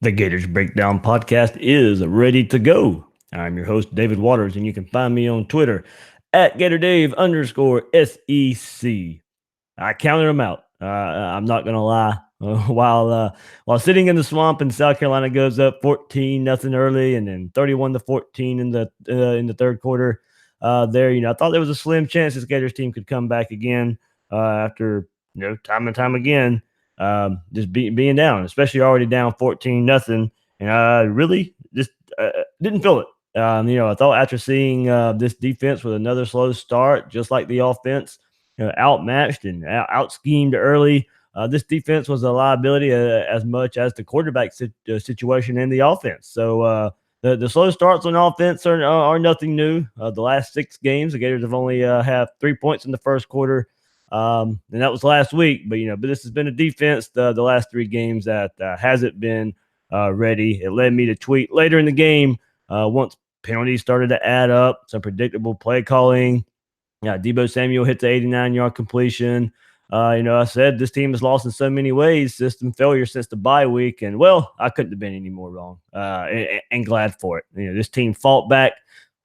The Gators Breakdown podcast is ready to go. I'm your host, David Waters, and you can find me on Twitter at GatorDave_SEC. I counted them out. I'm not gonna lie. While sitting in the swamp and South Carolina goes up 14-0 early, and then 31-14 in the third quarter. I thought there was a slim chance this Gators team could come back again after time and time again just being down, especially already down 14-0, and I really just didn't feel it. I thought after seeing this defense with another slow start, just like the offense, outmatched and out schemed early. This defense was a liability as much as the quarterback situation in the offense. So the slow starts on offense are nothing new. The last 6 games, the Gators have only have 3 points in the first quarter. And that was last week, but this has been a defense the last 3 games that hasn't been ready. It led me to tweet later in the game once penalties started to add up, some predictable play calling. Yeah, Debo Samuel hit the 89-yard completion. I said this team has lost in so many ways, system failure since the bye week, and well, I couldn't have been any more wrong. And glad for it. This team fought back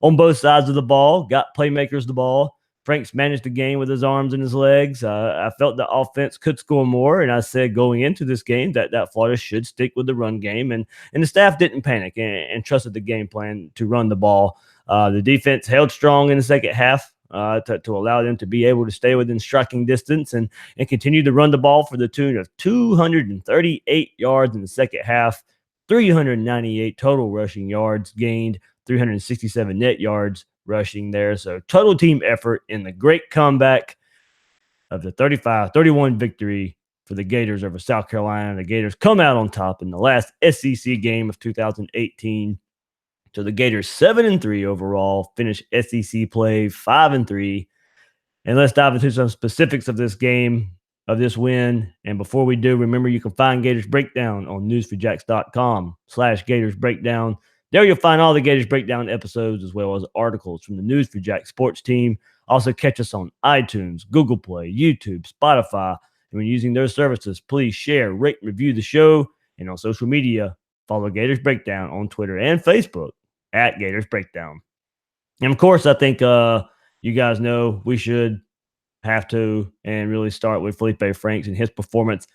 on both sides of the ball, got playmakers the ball. Franks managed the game with his arms and his legs. I felt the offense could score more, and I said going into this game that Florida should stick with the run game, and the staff didn't panic and trusted the game plan to run the ball. The defense held strong in the second half to allow them to be able to stay within striking distance and continue to run the ball for the tune of 238 yards in the second half, 398 total rushing yards gained, 367 net yards rushing there. So total team effort in the great comeback of the 35-31 victory for the Gators over South Carolina. The Gators come out on top in the last SEC game of 2018. So the Gators 7-3 overall, finish SEC play 5-3. And let's dive into some specifics of this game, of this win. And before we do, remember you can find Gators Breakdown on newsforjacks.com/Gators Breakdown. There you'll find all the Gators Breakdown episodes as well as articles from the News for Jack sports team. Also catch us on iTunes, Google Play, YouTube, Spotify. And when using those services, please share, rate, and review the show. And on social media, follow Gators Breakdown on Twitter and Facebook at Gators Breakdown. And of course, I think you guys know we should have to and really start with Feleipe Franks and his performance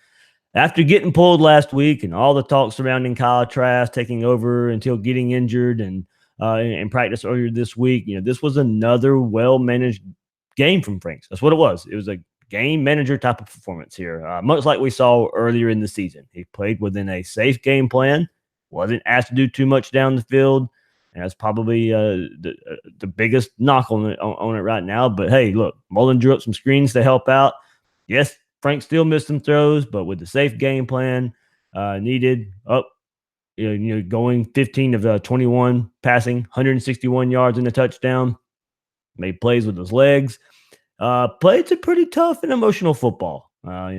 after getting pulled last week and all the talk surrounding Kyle Trask taking over until getting injured and in practice earlier this week. This was another well-managed game from Franks. That's what it was. It was a game manager type of performance here, much like we saw earlier in the season. He played within a safe game plan, wasn't asked to do too much down the field. And that's probably the biggest knock on it right now. But hey, look, Mullen drew up some screens to help out. Yes, Frank still missed some throws, but with the safe game plan needed, going 15 of 21 passing, 161 yards in the touchdown, made plays with his legs, played some pretty tough and emotional football.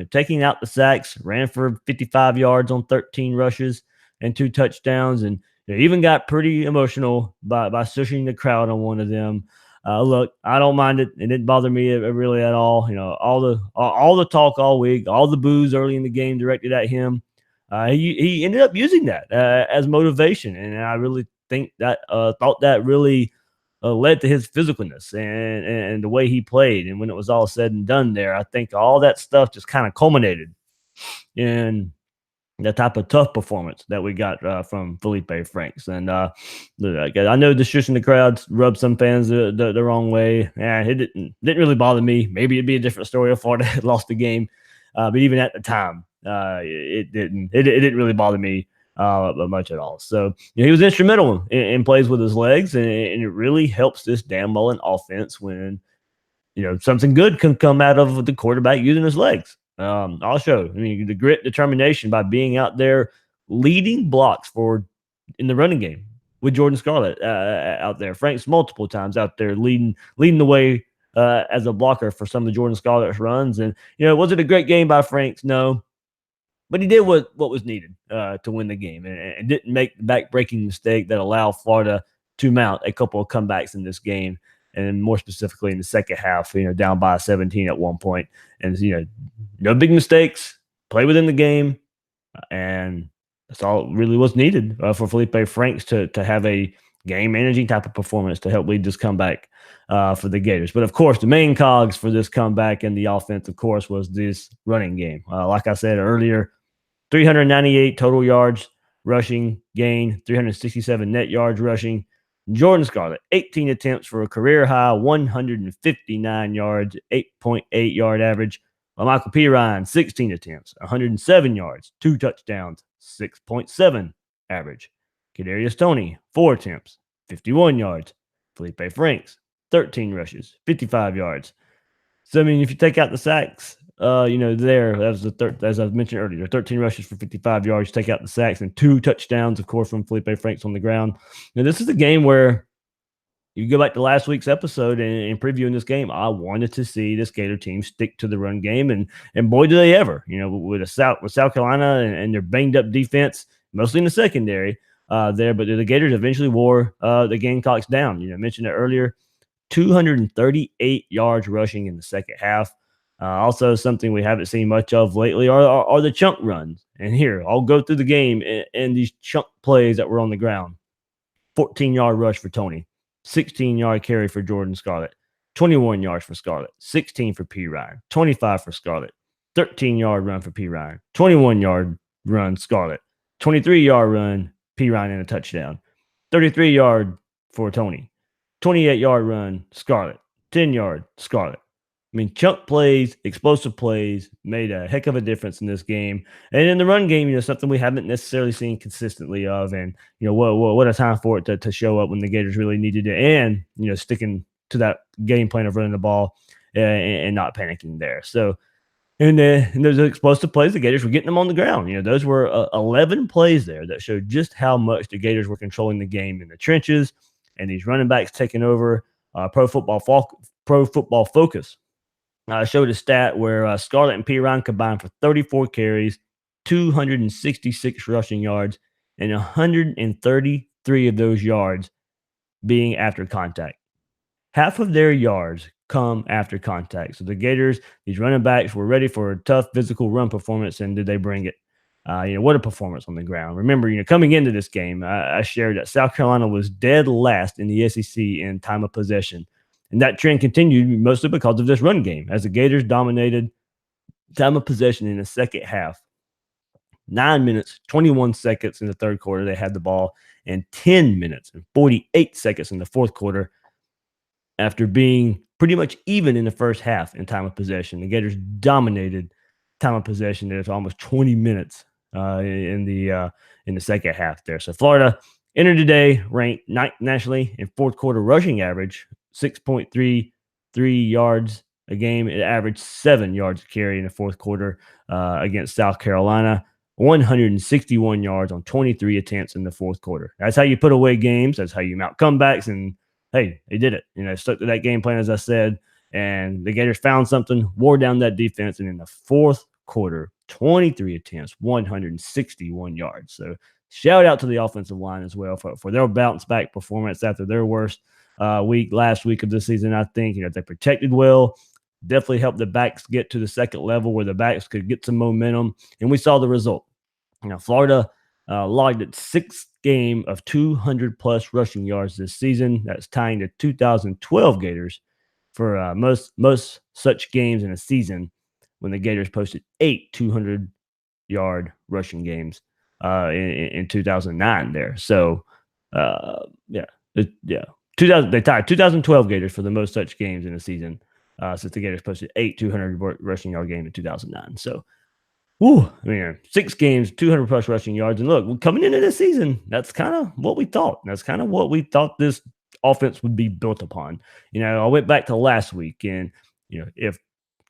Taking out the sacks, ran for 55 yards on 13 rushes and 2 touchdowns, and even got pretty emotional by shushing the crowd on one of them. Look, I don't mind it. It didn't bother me really at all. All the talk all week, all the boos early in the game directed at him. He ended up using that as motivation, and I really think that thought that really led to his physicalness and the way he played. And when it was all said and done, there, I think all that stuff just kind of culminated in the type of tough performance that we got from Feleipe Franks. And I know the shushing the crowds rubbed some fans the wrong way. It didn't really bother me. Maybe it'd be a different story if Florida had lost the game. But even at the time, it didn't really bother me much at all. So he was instrumental in plays with his legs, and it really helps this Dan Mullen offense when something good can come out of the quarterback using his legs. I'll show. The grit, determination by being out there leading blocks in the running game with Jordan Scarlett out there. Frank's multiple times out there leading the way as a blocker for some of Jordan Scarlett's runs. And was it a great game by Franks? No, but he did what was needed to win the game, and didn't make the back-breaking mistake that allowed Florida to mount a couple of comebacks in this game. And more specifically in the second half, down by 17 at one point. And, no big mistakes, play within the game. And That's all it really was needed for Feleipe Franks to have a game managing type of performance to help lead this comeback for the Gators. But of course, the main cogs for this comeback in the offense, of course, was this running game. Like I said earlier, 398 total yards rushing gain, 367 net yards rushing. Jordan Scarlett, 18 attempts for a career high, 159 yards, 8.8 yard average. Michael P. Ryan, 16 attempts, 107 yards, 2 touchdowns, 6.7 average. Kadarius Toney, 4 attempts, 51 yards. Feleipe Franks, 13 rushes, 55 yards. So, I mean, if you take out the sacks, there, that was as I mentioned earlier, 13 rushes for 55 yards, take out the sacks, and 2 touchdowns, of course, from Feleipe Franks on the ground. Now, this is a game where you go back to last week's episode and previewing this game. I wanted to see this Gator team stick to the run game, and boy, do they ever! With South Carolina and their banged up defense, mostly in the secondary there, but the Gators eventually wore the Gamecocks down. I mentioned it earlier, 238 yards rushing in the second half. Also, something we haven't seen much of lately are the chunk runs. And here, I'll go through the game and these chunk plays that were on the ground. 14-yard rush for Toney. 16-yard carry for Jordan Scarlett, 21 yards for Scarlett, 16 for P. Ryan, 25 for Scarlett, 13-yard run for P. Ryan, 21-yard run Scarlett, 23-yard run P. Ryan and a touchdown, 33-yard for Toney, 28-yard run Scarlett, 10-yard Scarlett. I mean, chunk plays, explosive plays made a heck of a difference in this game. And in the run game, something we haven't necessarily seen consistently of. And, what a time for it to show up when the Gators really needed it. And, sticking to that game plan of running the ball and not panicking there. So, and those explosive plays, the Gators were getting them on the ground. Those were 11 plays there that showed just how much the Gators were controlling the game in the trenches. And these running backs taking over Pro Football Focus. Showed a stat where Scarlett and P. Ryan combined for 34 carries, 266 rushing yards, and 133 of those yards being after contact. Half of their yards come after contact. So the Gators, these running backs, were ready for a tough physical run performance, and did they bring it? What a performance on the ground. Remember, coming into this game, I shared that South Carolina was dead last in the SEC in time of possession. And that trend continued mostly because of this run game, as the Gators dominated time of possession in the second half. 9 minutes, 21 seconds in the third quarter, they had the ball, and 10 minutes and 48 seconds in the fourth quarter after being pretty much even in the first half in time of possession. The Gators dominated time of possession there for almost 20 minutes in the second half there. So Florida entered today ranked ninth nationally in fourth quarter rushing average, 6.33 yards a game. It averaged 7 yards a carry in the fourth quarter against South Carolina. 161 yards on 23 attempts in the fourth quarter. That's how you put away games. That's how you mount comebacks. And hey, they did it. Stuck to that game plan, as I said. And the Gators found something, wore down that defense. And in the fourth quarter, 23 attempts, 161 yards. So shout out to the offensive line as well for their bounce back performance after their worst last week of the season. I think, they protected well, definitely helped the backs get to the second level where the backs could get some momentum. And we saw the result. Florida logged its sixth game of 200 plus rushing yards this season. That's tying the 2012 Gators for most such games in a season, when the Gators posted 8 200-yard rushing games in 2009 there. So, they tied 2012 Gators for the most such games in a season since the Gators posted 8 200 rushing yard game in 2009. So, 6 games, 200 plus rushing yards. And look, coming into this season, that's kind of what we thought. That's kind of what we thought this offense would be built upon. I went back to last week, and if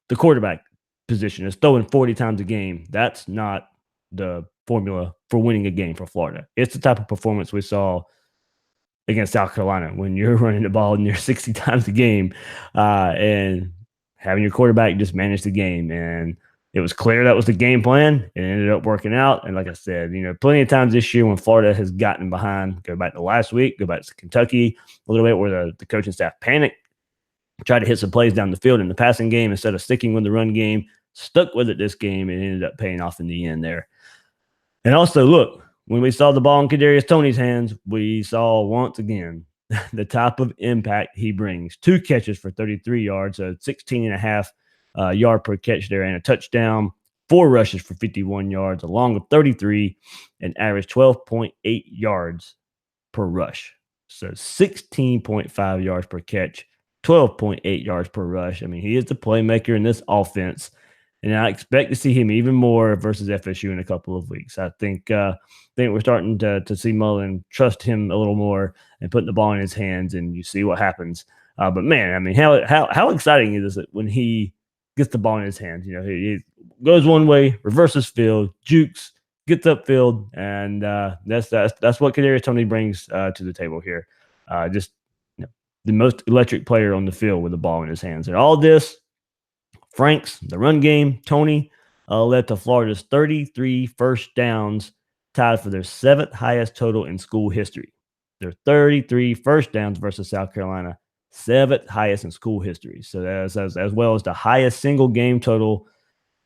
the quarterback position is throwing 40 times a game, that's not the formula for winning a game for Florida. It's the type of performance we saw against South Carolina when you're running the ball near 60 times a game and having your quarterback just manage the game. And it was clear that was the game plan. It ended up working out. And like I said, plenty of times this year when Florida has gotten behind, go back to last week, go back to Kentucky a little bit, where the coaching staff panicked, tried to hit some plays down the field in the passing game instead of sticking with the run game, stuck with it this game, and ended up paying off in the end there. And also, look, when we saw the ball in Kadarius Toney's hands, we saw once again the type of impact he brings. 2 catches for 33 yards, so 16 and a half yard per catch there, and a touchdown. 4 rushes for 51 yards, along with 33, and average 12.8 yards per rush. So 16.5 yards per catch, 12.8 yards per rush. I mean, he is the playmaker in this offense, and I expect to see him even more versus FSU in a couple of weeks. I think we're starting to see Mullen trust him a little more and putting the ball in his hands, and you see what happens. But man, I mean, how exciting is it when he gets the ball in his hands? You know, he goes one way, reverses field, jukes, gets upfield, and that's what Kadarius Toney brings to the table here. Just the most electric player on the field with the ball in his hands, and all this. Franks, the run game, Toney led to Florida's 33 first downs, tied for their 7th highest total in school history. Their 33 first downs versus South Carolina, 7th highest in school history. So as well as the highest single game total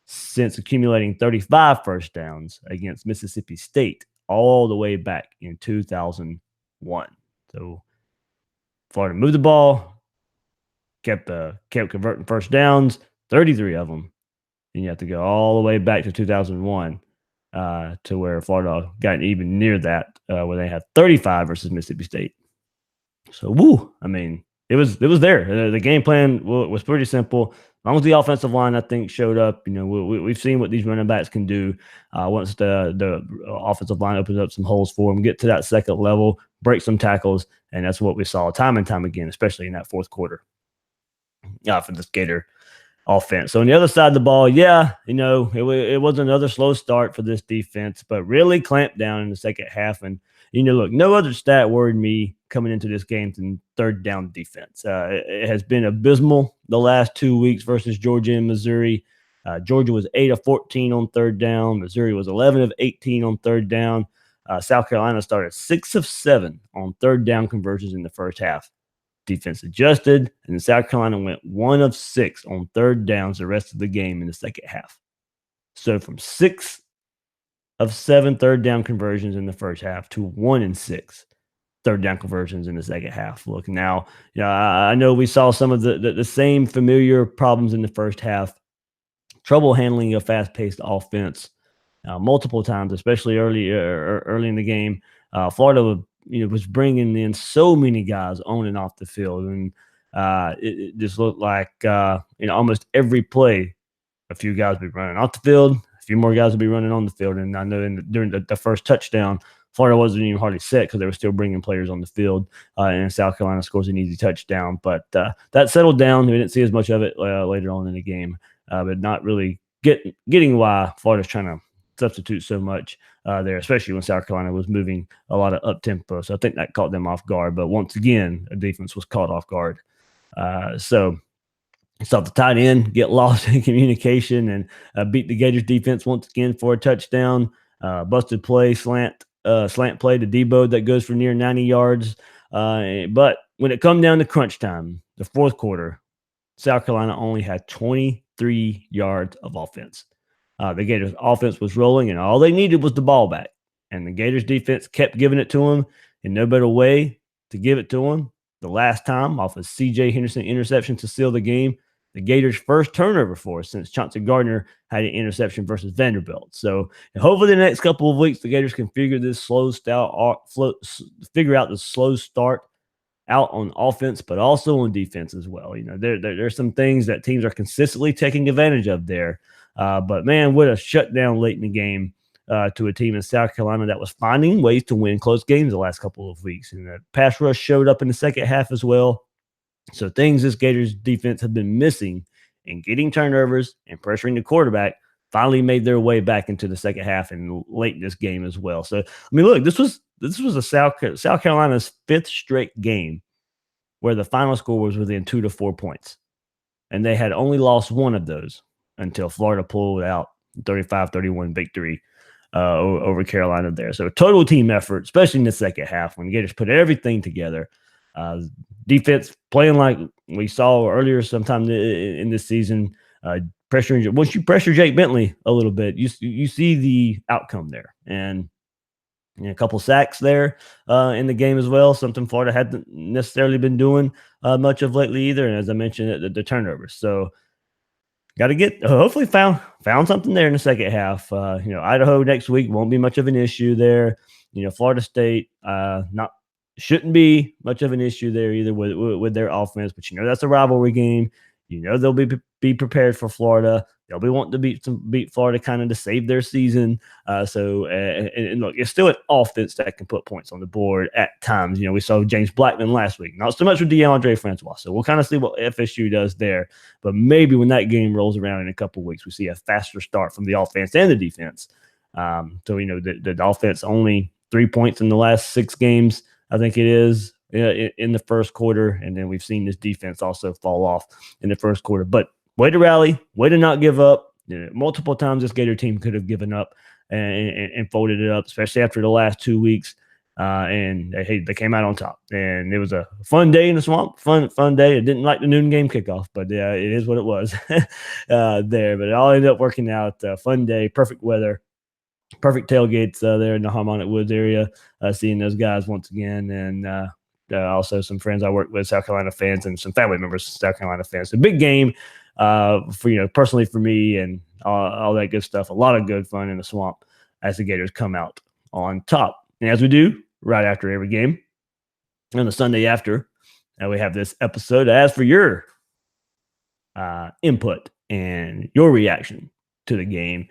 since accumulating 35 first downs against Mississippi State all the way back in 2001. So Florida moved the ball, kept converting first downs, 33 of them. And you have to go all the way back to 2001 to where Florida got even near that, where they had 35 versus Mississippi State. So, woo! I mean, it was there. The game plan was pretty simple. As long as the offensive line, I think, showed up, you know, we've seen what these running backs can do once the offensive line opens up some holes for them, get to that second level, break some tackles, and that's what we saw time and time again, especially in that fourth quarter for this Gator offense. So on the other side of the ball, yeah, you know, it was another slow start for this defense, but really clamped down in the second half. And, you know, look, no other stat worried me coming into this game than third down defense. It has been abysmal the last 2 weeks versus Georgia and Missouri. Georgia was 8 of 14 on third down. Missouri was 11 of 18 on third down. South Carolina started 6 of 7 on third down conversions in the first half. Defense adjusted, and South Carolina went 1 of 6 on third downs the rest of the game in the second half. So from 6 of 7 third down conversions in the first half to 1 in 6 third down conversions in the second half. Look, now, I know we saw some of the same familiar problems in the first half. Trouble handling a fast-paced offense multiple times, especially early in the game. Florida was bringing in so many guys on and off the field, and it just looked like almost every play, a few guys would be running off the field, a few more guys would be running on the field. And I know during the first touchdown, Florida wasn't even hardly set because they were still bringing players on the field, and South Carolina scores an easy touchdown. But that settled down. We didn't see as much of it later on in the game, but not really getting why Florida's trying to substitute so much there, especially when South Carolina was moving a lot of up tempo. So I think that caught them off guard. But once again, the defense was caught off guard. So saw the tight end get lost in communication and beat the Gators defense once again for a touchdown. Busted play, slant play to Debo that goes for near 90 yards. But when it come down to crunch time, the fourth quarter, South Carolina only had 23 yards of offense. The Gators offense was rolling, and all they needed was the ball back. And the Gators defense kept giving it to them, and no better way to give it to them the last time off a C.J. Henderson interception to seal the game. The Gators' first turnover for us since Chauncey Gardner had an interception versus Vanderbilt. So hopefully the next couple of weeks, the Gators can figure out the slow start out on offense, but also on defense as well. You know, there's some things that teams are consistently taking advantage of there. But man, what a shutdown late in the game to a team in South Carolina that was finding ways to win close games the last couple of weeks. And the pass rush showed up in the second half as well. So things this Gators defense have been missing in getting turnovers and pressuring the quarterback finally made their way back into the second half and late in this game as well. So, I mean, look, this was a South Carolina's 5th straight game where the final score was within 2 to 4 points. And they had only lost one of those until Florida pulled out 35-31 victory over Carolina there. So a total team effort, especially in the second half when Gators put everything together. Defense playing like we saw earlier sometime in this season, pressuring. Once you pressure Jake Bentley a little bit, you see the outcome there. And A couple sacks there in the game as well. Something Florida hadn't necessarily been doing much of lately either. And as I mentioned, the turnovers. So got to get hopefully found something there in the second half. Idaho next week won't be much of an issue there. Florida State not shouldn't be much of an issue there either with their offense. But that's a rivalry game. They'll be prepared for Florida. They'll be wanting to beat Florida kind of to save their season. And look, it's still an offense that can put points on the board at times. We saw James Blackman last week, not so much with DeAndre Francois. So we'll kind of see what FSU does there. But maybe when that game rolls around in a couple of weeks, we see a faster start from the offense and the defense. The offense only 3 points in the last 6 games, I think it is, in the first quarter. And then we've seen this defense also fall off in the first quarter. But way to rally, way to not give up. Multiple times this Gator team could have given up and folded it up, especially after the last 2 weeks. And they came out on top. And it was a fun day in the swamp, fun day. I didn't like the noon game kickoff, but it is what it was there. But it all ended up working out. Fun day, perfect weather. Perfect tailgates there in the Harmonic Woods area, seeing those guys once again. And also some friends I work with, South Carolina fans, and some family members, South Carolina fans. A big game for personally for me, and all that good stuff. A lot of good fun in the swamp as the Gators come out on top. And as we do right after every game, on the Sunday after, we have this episode. As for your input and your reaction to the game.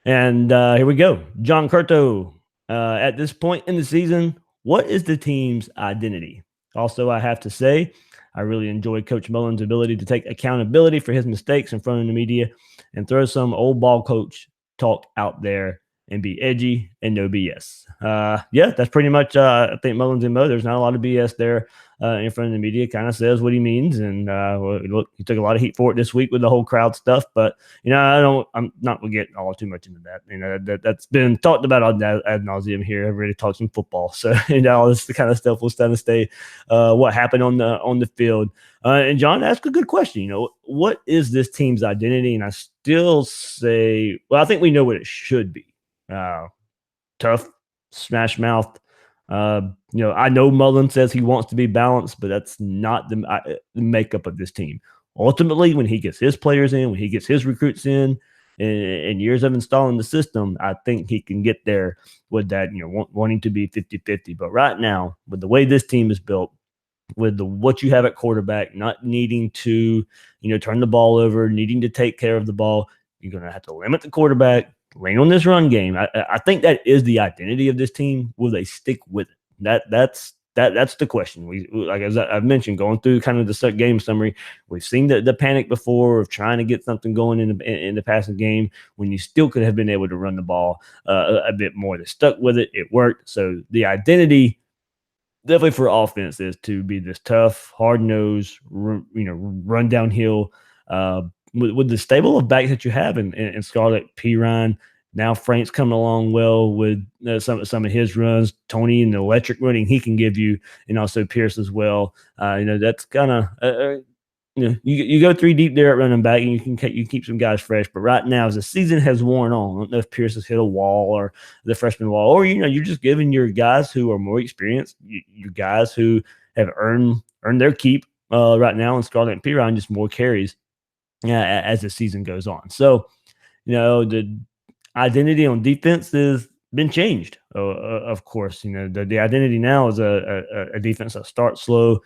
And here we go. John Curto, at this point in the season, what is the team's identity? Also, I have to say, I really enjoyed Coach Mullen's ability to take accountability for his mistakes in front of the media and throw some old ball coach talk out there and be edgy and no BS. That's pretty much, I think Mullen's MO. There's not a lot of BS there in front of the media. Kind of says what he means. And look, he took a lot of heat for it this week with the whole crowd stuff. But, I'm not going to get all too much into that. That's been talked about ad nauseum here. I've already talked some football. So, all this kind of stuff will kind of stay what happened on the field. And John asked a good question. What is this team's identity? And I still say, well, I think we know what it should be. Tough, smash mouth. I know Mullen says he wants to be balanced, but that's not the makeup of this team. Ultimately, when he gets his players in, when he gets his recruits in years of installing the system, I think he can get there with that, wanting to be 50-50. But right now, with the way this team is built, with what you have at quarterback, not needing to, turn the ball over, needing to take care of the ball, you're going to have to limit the quarterback, lean on this run game. I think that is the identity of this team. Will they stick with it? That's the question. We, like as I've mentioned, going through kind of the game summary, we've seen the panic before of trying to get something going in the passing game when you still could have been able to run the ball a bit more. They stuck with it. It worked. So the identity definitely for offense is to be this tough, hard-nosed, run downhill. With the stable of backs that you have in Scarlett, Perine, now Franks coming along well with some of his runs, Tony and the electric running he can give you, and also Pierce as well. That's kind of you go 3 deep there at running back, and you keep some guys fresh. But right now, as the season has worn on, I don't know if Pierce has hit a wall or the freshman wall, or you're just giving your guys who are more experienced, your guys who have earned their keep right now, and Scarlett and Perine just more carries as the season goes on. So, the identity on defense has been changed. Of course, the identity now is a defense that starts slow.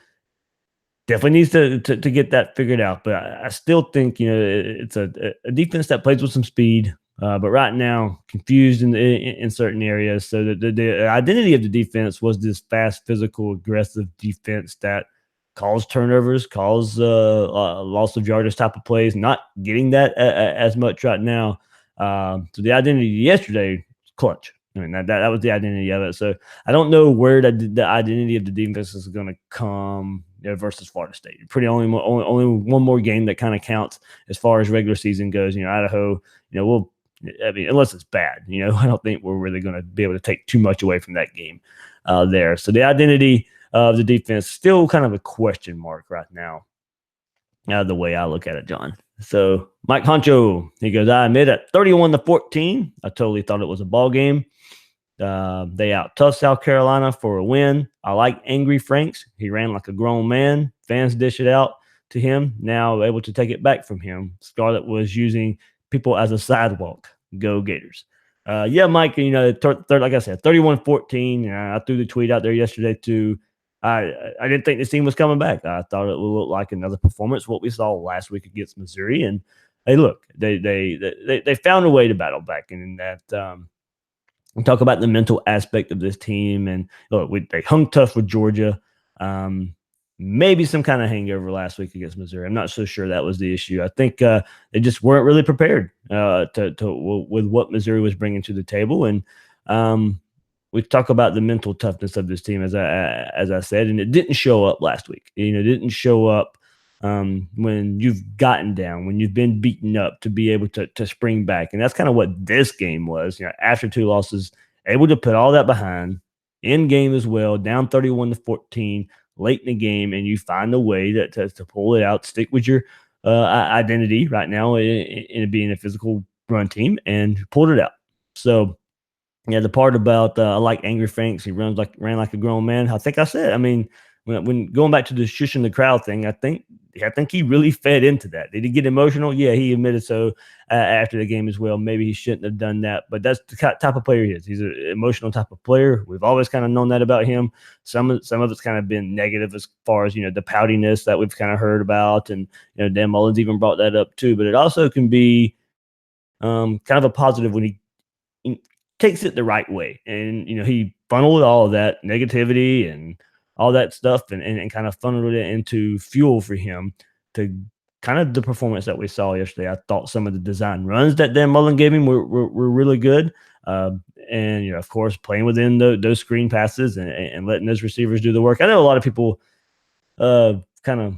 Definitely needs to get that figured out. But I still think, it's a defense that plays with some speed. But right now, confused in certain areas. So the identity of the defense was this fast, physical, aggressive defense that calls turnovers, calls loss of yardage type of plays, not getting that as much right now. So the identity yesterday was clutch. I mean, that was the identity of it. So I don't know where the identity of the defense is going to come versus Florida State. Pretty only one more game that kind of counts as far as regular season goes. Idaho, unless it's bad, I don't think we're really going to be able to take too much away from that game there. So the identity of the defense still kind of a question mark right now, the way I look at it, John. So Mike Honcho, he goes, I admit at 31-14, I totally thought it was a ball game. They out tough South Carolina for a win. I like Angry Franks. He ran like a grown man. Fans dish it out to him. Now able to take it back from him. Scarlett was using people as a sidewalk. Go Gators. Yeah, Mike, like I said, 31-14. I threw the tweet out there yesterday too. I didn't think this team was coming back. I thought it would look like another performance, what we saw last week against Missouri. And hey, look, they found a way to battle back, and in that we talk about the mental aspect of this team. And look, they hung tough with Georgia. Um, Maybe some kind of hangover last week against Missouri. I'm not so sure that was the issue. I think they just weren't really prepared with what Missouri was bringing to the table. And we talk about the mental toughness of this team, as I said, and it didn't show up last week. It didn't show up when you've gotten down, when you've been beaten up, to be able to spring back. And that's kind of what this game was. After 2 losses, able to put all that behind, in game as well, down 31-14 late in the game, and you find a way to pull it out, stick with your identity right now in being a physical run team, and pulled it out. So yeah, the part about I like Angry Franks, he ran like a grown man. I think I said, I mean, when going back to the shushing the crowd thing, I think he really fed into that. Did he get emotional? Yeah, he admitted so after the game as well. Maybe he shouldn't have done that, but that's the type of player he is. He's an emotional type of player. We've always kind of known that about him. Some of it's kind of been negative as far as the poutiness that we've kind of heard about, and Dan Mullen's even brought that up too. But it also can be kind of a positive when he takes it the right way, and he funneled all of that negativity and all that stuff, and kind of funneled it into fuel for him to kind of the performance that we saw yesterday. I thought some of the design runs that Dan Mullen gave him were really good. And of course, playing within those screen passes and letting those receivers do the work. I know a lot of people kind of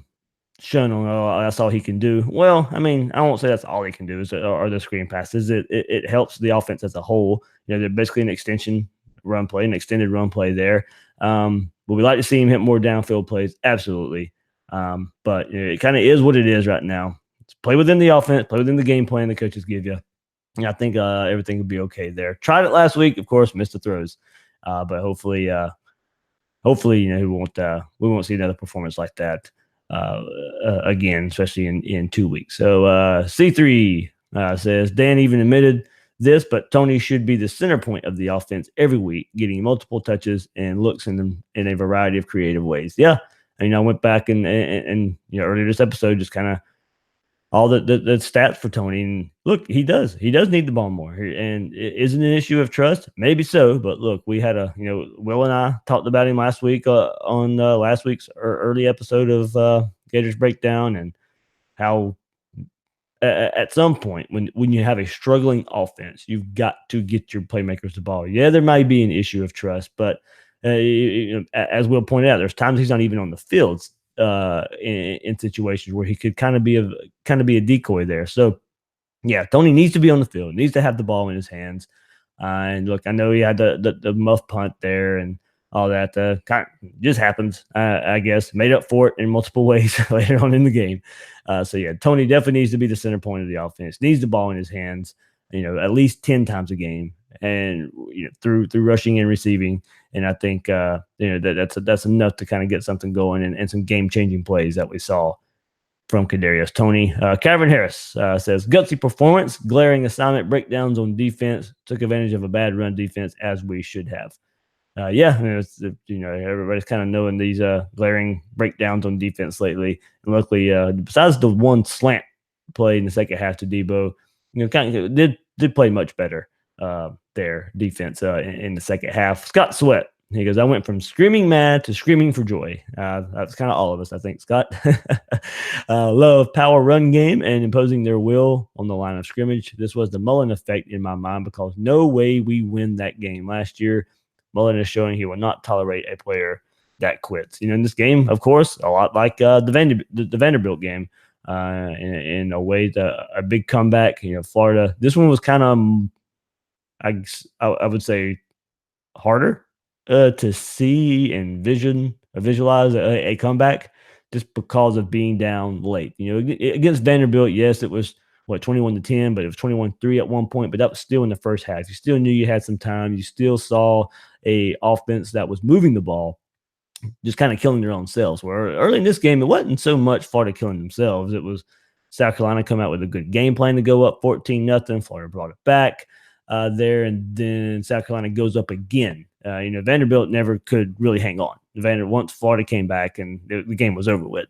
shun on, oh, that's all he can do. Well, I mean, I won't say that's all he can do are the screen passes. It helps the offense as a whole. They're basically an extension run play, an extended run play there. Would we like to see him hit more downfield plays? Absolutely. But it kind of is what it is right now. It's play within the offense, play within the game plan the coaches give you. And I think everything will be okay there. Tried it last week, of course, missed the throws. But hopefully, we won't see another performance like that again, especially in 2 weeks. So C3 says, Dan even admitted this, but Tony should be the center point of the offense every week, getting multiple touches and looks in a variety of creative ways. Yeah. And I went back and earlier this episode, just kind of all the stats for Tony. And look, he does need the ball more. And is it an issue of trust? Maybe so. But look, we had Will and I talked about him last week on last week's early episode of Gators Breakdown, and how at some point when you have a struggling offense, you've got to get your playmakers the ball. Yeah, there might be an issue of trust, but as Will pointed out, there's times he's not even on the fields in situations where he could kind of be a decoy there. So yeah, Tony needs to be on the field, needs to have the ball in his hands. And look, I know he had the muff punt there and all that. Kind of just happens, I guess. Made up for it in multiple ways later on in the game. So yeah, Tony definitely needs to be the center point of the offense. Needs the ball in his hands, at least 10 times a game, and through rushing and receiving. And I think that's enough to kind of get something going and some game changing plays that we saw from Kadarius Toney. Kevin Harris says, gutsy performance, glaring assignment breakdowns on defense, took advantage of a bad run defense as we should have. Yeah, everybody's kind of knowing these glaring breakdowns on defense lately. And luckily, besides the one slant play in the second half to Debo, kind of did play much better their defense in the second half. Scott Sweat, he goes, I went from screaming mad to screaming for joy. That's kind of all of us, I think, Scott. Love power run game and imposing their will on the line of scrimmage. This was the Mullen effect in my mind, because no way we win that game last year. Mullen is showing he will not tolerate a player that quits. In this game, of course, a lot like the Vanderbilt game, in a way, a big comeback. Florida. This one was kind of, I would say, harder to see and visualize a comeback, just because of being down late. Against Vanderbilt, yes, it was 21-10, but it was 21-3 at one point. But that was still in the first half. You still knew you had some time. You still saw a offense that was moving the ball, just kind of killing their own selves. Where early in this game, it wasn't so much Florida killing themselves. It was South Carolina come out with a good game plan to go up 14-0. Florida brought it back there, and then South Carolina goes up again. Vanderbilt never could really hang on. Once Florida came back, and the game was over with.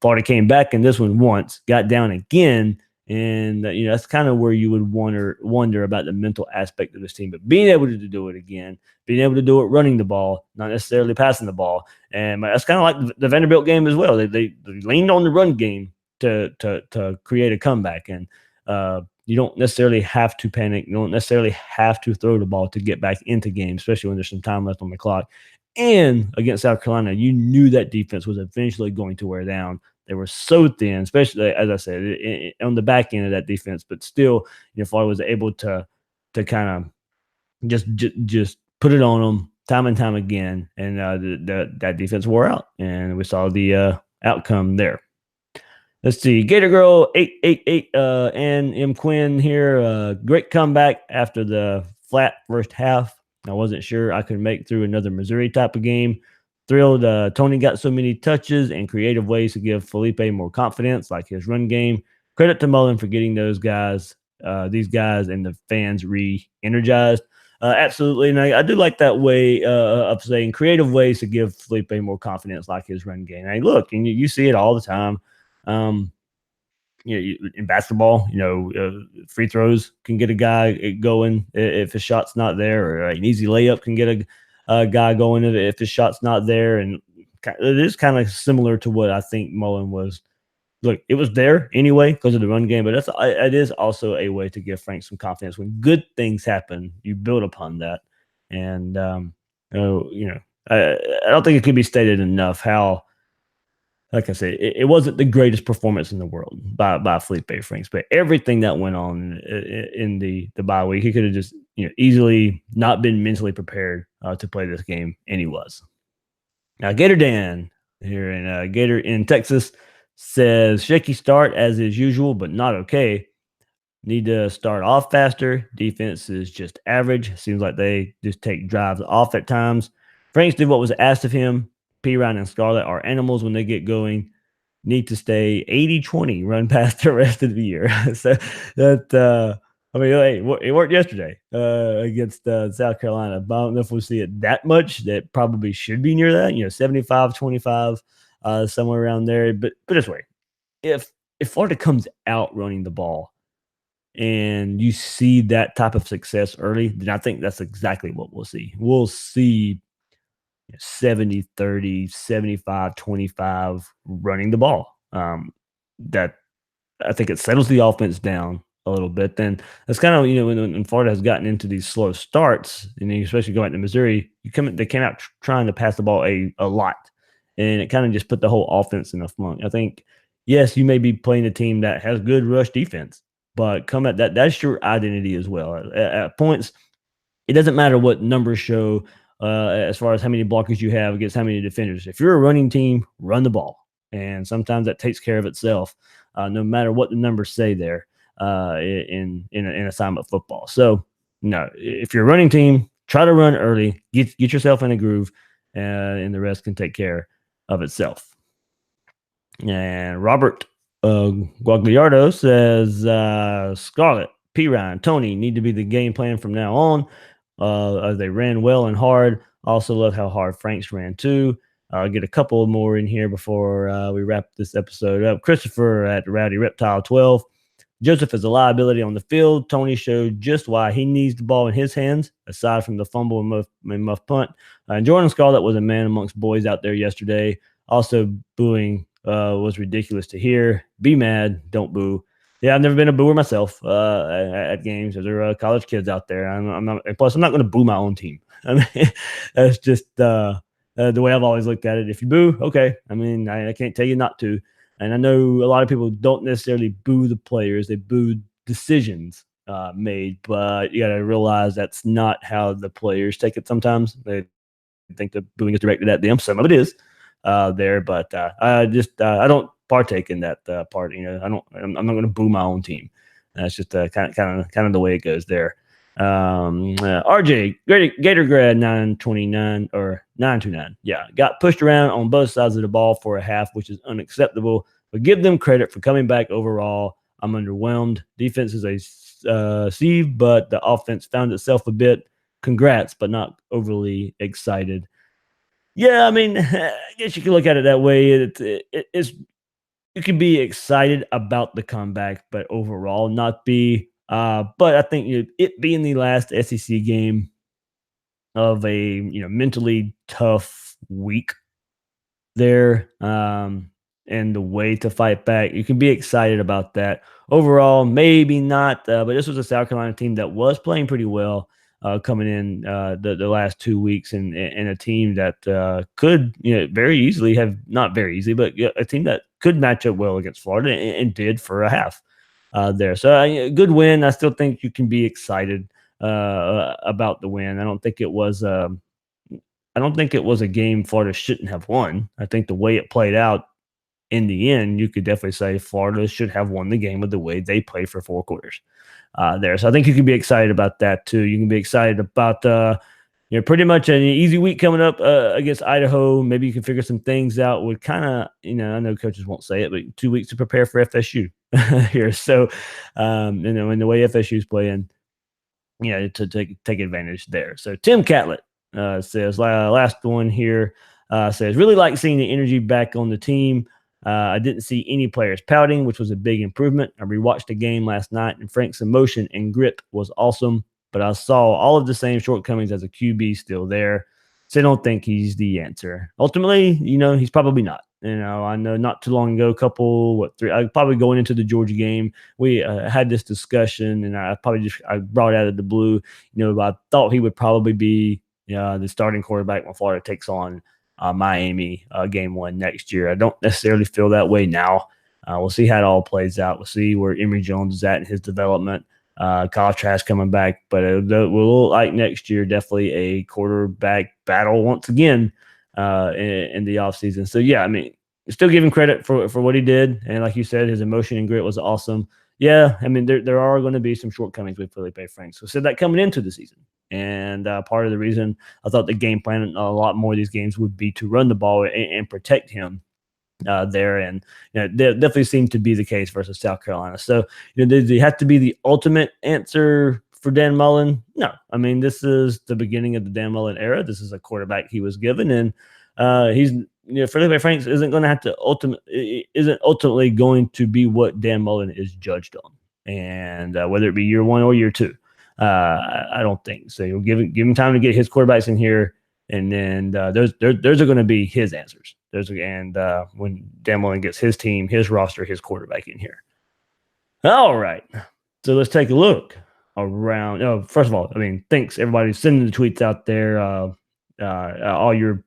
Florida came back in this one once, got down again, and that's kind of where you would wonder about the mental aspect of this team. But being able to do it again, being able to do it running the ball, not necessarily passing the ball, and that's kind of like the Vanderbilt game as well. They leaned on the run game to create a comeback, and you don't necessarily have to panic. You don't necessarily have to throw the ball to get back into games, especially when there's some time left on the clock. And against South Carolina, you knew that defense was eventually going to wear down. They were so thin, especially, as I said, on the back end of that defense. But still, Florida was able to kind of just put it on them time and time again. And that defense wore out. And we saw the outcome there. Let's see. Gator Girl 888 and M. Quinn here. Great comeback after the flat first half. I wasn't sure I could make through another Missouri type of game. Thrilled Tony got so many touches and creative ways to give Feleipe more confidence, like his run game. Credit to Mullen for getting these guys and the fans re-energized. Absolutely. And I do like that way of saying creative ways to give Feleipe more confidence, like his run game. Hey, look, and you see it all the time. In basketball, free throws can get a guy going if his shot's not there, or an easy layup can get a guy going if his shot's not there. And it is kind of similar to what I think Mullen was. Look, it was there anyway because of the run game, but it is also a way to give Frank some confidence. When good things happen, you build upon that. And, I don't think it could be stated enough how, like I said, it wasn't the greatest performance in the world by Feleipe Franks, but everything that went on in the bye week, he could have just easily not been mentally prepared to play this game, and he was. Now, Gator Dan here in Gator in Texas says shaky start as is usual, but not okay. Need to start off faster. Defense is just average. Seems like they just take drives off at times. Franks did what was asked of him. P-Ryan and Scarlett are animals when they get going. Need to stay 80-20, run past the rest of the year. So that, it worked yesterday against South Carolina. But I don't know if we'll see it that much. That probably should be near that, 75-25, somewhere around there. But this way, if Florida comes out running the ball and you see that type of success early, then I think that's exactly what we'll see. We'll see 70-30, 75-25 running the ball. That I think it settles the offense down a little bit. Then that's kind of, when Florida has gotten into these slow starts, and especially going to Missouri, they came out trying to pass the ball a lot. And it kind of just put the whole offense in a funk. I think, yes, you may be playing a team that has good rush defense, but come at that's your identity as well. At points, it doesn't matter what numbers show as far as how many blockers you have against how many defenders. If you're a running team, run the ball. And sometimes that takes care of itself, no matter what the numbers say there in assignment football. So, no, if you're a running team, try to run early, get yourself in a groove, and the rest can take care of itself. And Robert Guagliardo says, Scarlett, P. Ryan, Tony need to be the game plan from now on. As they ran well and hard. Also love how hard Franks ran too. I'll get a couple more in here before we wrap this episode up. Christopher at Rowdy Reptile 12. Joseph is a liability on the field. Tony showed just why he needs the ball in his hands, aside from the fumble and muff punt. And Jordan Scarlett was a man amongst boys out there yesterday. Also, booing was ridiculous to hear. Be mad, don't boo. Yeah, I've never been a booer myself at games. There are college kids out there. I'm not. Plus, I'm not going to boo my own team. I mean, that's just the way I've always looked at it. If you boo, okay. I mean, I can't tell you not to. And I know a lot of people don't necessarily boo the players; they boo decisions made. But you got to realize that's not how the players take it. Sometimes they think the booing is directed at them. Some of it is there, but I don't partake in that part. I'm not going to boo my own team. That's just kind of the way it goes there. RJ Gator grad 929 or 929. Yeah, got pushed around on both sides of the ball for a half, which is unacceptable. But give them credit for coming back overall. I'm underwhelmed. Defense is a sieve, but the offense found itself a bit. Congrats, but not overly excited. Yeah, I mean, I guess you can look at it that way. It's you can be excited about the comeback, but overall not be. But I think it being the last SEC game of a mentally tough week there, and the way to fight back, you can be excited about that. Overall, maybe not, but this was a South Carolina team that was playing pretty well coming in the last 2 weeks, and a team that could very easily have not very easily, but a team that could match up well against Florida and did for a half there. So good win. I still think you can be excited about the win. I don't think it was. I don't think it was a game Florida shouldn't have won. I think the way it played out in the end, you could definitely say Florida should have won the game with the way they played for 4 quarters there. So I think you can be excited about that too. You can be excited about pretty much an easy week coming up against Idaho. Maybe you can figure some things out with kind of, I know coaches won't say it, but 2 weeks to prepare for FSU here. So, in the way FSU is playing, to take advantage there. So Tim Catlett says, last one here, says, really like seeing the energy back on the team. I didn't see any players pouting, which was a big improvement. I rewatched the game last night, and Frank's emotion and grit was awesome, but I saw all of the same shortcomings as a QB still there. So I don't think he's the answer. Ultimately, he's probably not. I know not too long ago, probably going into the Georgia game, we had this discussion, and I brought it out of the blue. I thought he would probably be the starting quarterback when Florida takes on Miami game 1 next year. I don't necessarily feel that way now. We'll see how it all plays out. We'll see where Emory Jones is at in his development. Kyle Trask coming back, but it will look like next year definitely a quarterback battle once again in the offseason. So yeah, I mean, still give him credit for what he did, and like you said, his emotion and grit was awesome. Yeah, I mean, there are going to be some shortcomings with Feleipe Franks. So said that coming into the season, and part of the reason I thought the game plan a lot more of these games would be to run the ball and protect him there, and that definitely seemed to be the case versus South Carolina. So does he have to be the ultimate answer for Dan Mullen? No, I mean, this is the beginning of the Dan Mullen era. This is a quarterback he was given, and he's Feleipe Franks isn't going to have to ultimately going to be what Dan Mullen is judged on, and whether it be year 1 or year 2, I don't think so. You'll give him time to get his quarterbacks in here, and then those are going to be his answers. When Dan Mullen gets his team, his roster, his quarterback in here. All right, so let's take a look around. First of all, I mean, thanks everybody sending the tweets out there. All your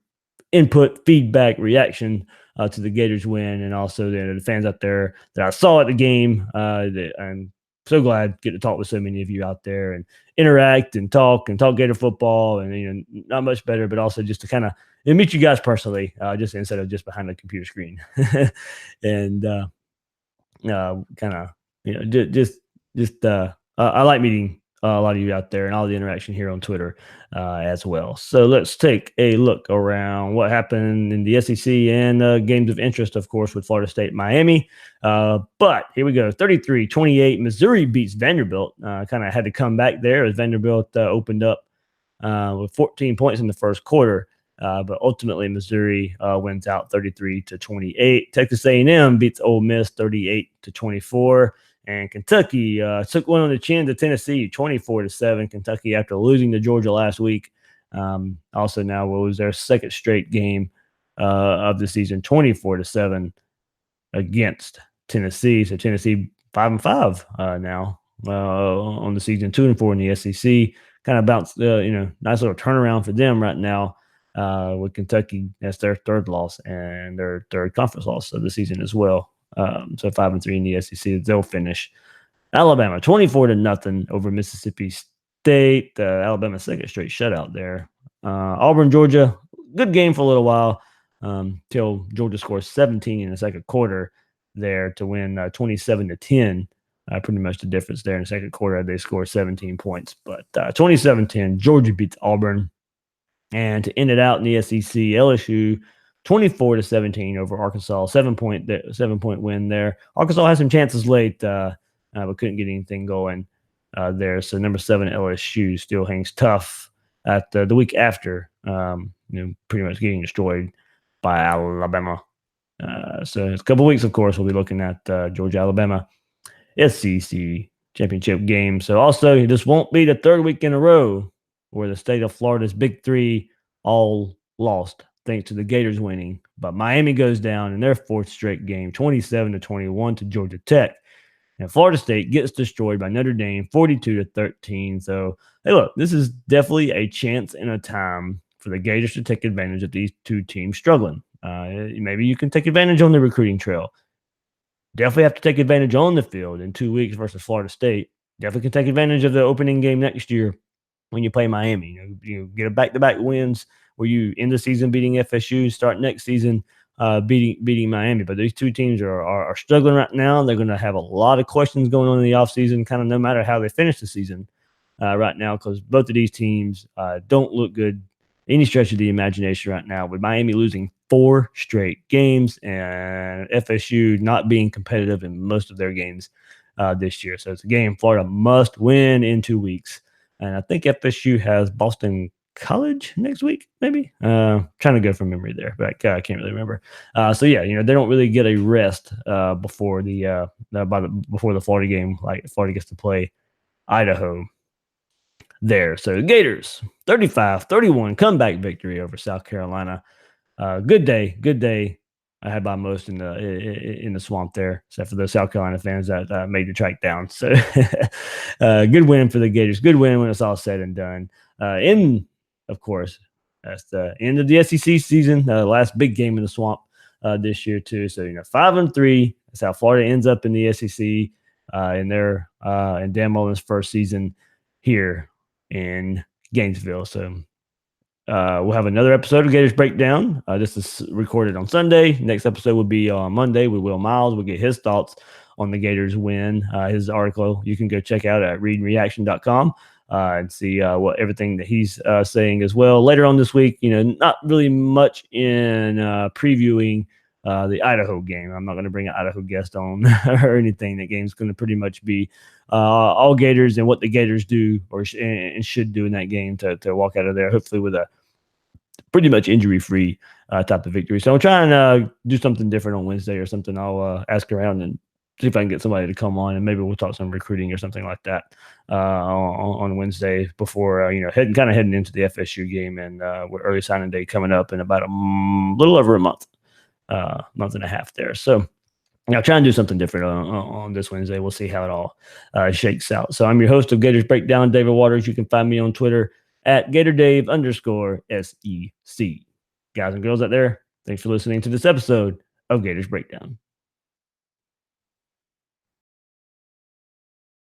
input, feedback, reaction to the Gators win, and also the fans out there that I saw at the game. I'm so glad to get to talk with so many of you out there and interact and talk Gator football, and not much better, but also just to kind of meet you guys personally, just instead of just behind the computer screen, and kind of I like meeting a lot of you out there and all the interaction here on Twitter as well. So let's take a look around what happened in the SEC and games of interest, of course, with Florida State, Miami. But here we go. 33-28, Missouri beats Vanderbilt. Kind of had to come back there as Vanderbilt opened up with 14 points in the first quarter. But ultimately, Missouri wins out 33-28. Texas A&M beats Ole Miss 38-24. And Kentucky took one on the chin to Tennessee, 24-7. Kentucky, after losing to Georgia last week, also now will lose their second straight game of the season, 24-7 against Tennessee. So Tennessee 5-5 now on the season, 2-4 in the SEC. Kind of bounced, nice little turnaround for them right now. With Kentucky, that's their third loss and their third conference loss of the season as well. So 5-3 in the SEC. They'll finish. Alabama 24-0 over Mississippi State. Alabama's second straight shutout there. Auburn, Georgia, good game for a little while till Georgia scores 17 in the second quarter. there to win 27-10. Pretty much the difference there in the second quarter. They scored 17 points, but 27-10, Georgia beats Auburn. And to end it out in the SEC, LSU 24-17 over Arkansas, 7-point win there. Arkansas had some chances late, but couldn't get anything going there. So number 7 LSU still hangs tough at the week after, pretty much getting destroyed by Alabama. So in a couple weeks, of course, we'll be looking at Georgia Alabama SEC championship game. So also, this won't be the third week in a row where the state of Florida's big three all lost thanks to the Gators winning. But Miami goes down in their fourth straight game, 27-21 to Georgia Tech. And Florida State gets destroyed by Notre Dame, 42-13. So, hey, look, this is definitely a chance and a time for the Gators to take advantage of these two teams struggling. Maybe you can take advantage on the recruiting trail. Definitely have to take advantage on the field in 2 weeks versus Florida State. Definitely can take advantage of the opening game next year when you play Miami. You get a back-to-back wins where you end the season beating FSU, start next season beating Miami. But these two teams are struggling right now. They're going to have a lot of questions going on in the offseason, kind of no matter how they finish the season right now, because both of these teams don't look good any stretch of the imagination right now, with Miami losing 4 straight games and FSU not being competitive in most of their games this year. So it's a game Florida must win in 2 weeks. And I think FSU has Boston College next week, maybe. Trying to go from memory there, but I can't really remember. So yeah, they don't really get a rest before the Florida game. Like Florida gets to play Idaho there. So Gators 35-31 comeback victory over South Carolina. Good day. I had by most in the swamp there, except for the South Carolina fans that made the track down. So good win for the Gators. Good win when it's all said and done. Of course, that's the end of the SEC season. Last big game in the swamp this year too. So 5-3. That's how Florida ends up in the SEC in Dan Mullen's first season here in Gainesville. So we'll have another episode of Gators Breakdown. This is recorded on Sunday. Next episode will be on Monday with Will Miles. We'll get his thoughts on the Gators win. His article you can go check out at readandreaction.com and see what everything that he's saying as well. Later on this week, not really much in previewing the Idaho game. I'm not going to bring an Idaho guest on or anything. That game's going to pretty much be all Gators and what the Gators do and should do in that game to walk out of there, hopefully with a pretty much injury-free type of victory. So I'm trying to do something different on Wednesday or something. I'll ask around and see if I can get somebody to come on, and maybe we'll talk some recruiting or something like that on Wednesday before heading into the FSU game and with early signing day coming up in about a little over a month and a half there. So I'll try and do something different on this Wednesday. We'll see how it all shakes out. So I'm your host of Gators Breakdown, David Waters. You can find me on Twitter at GatorDave_SEC. Guys and girls out there, thanks for listening to this episode of Gators Breakdown.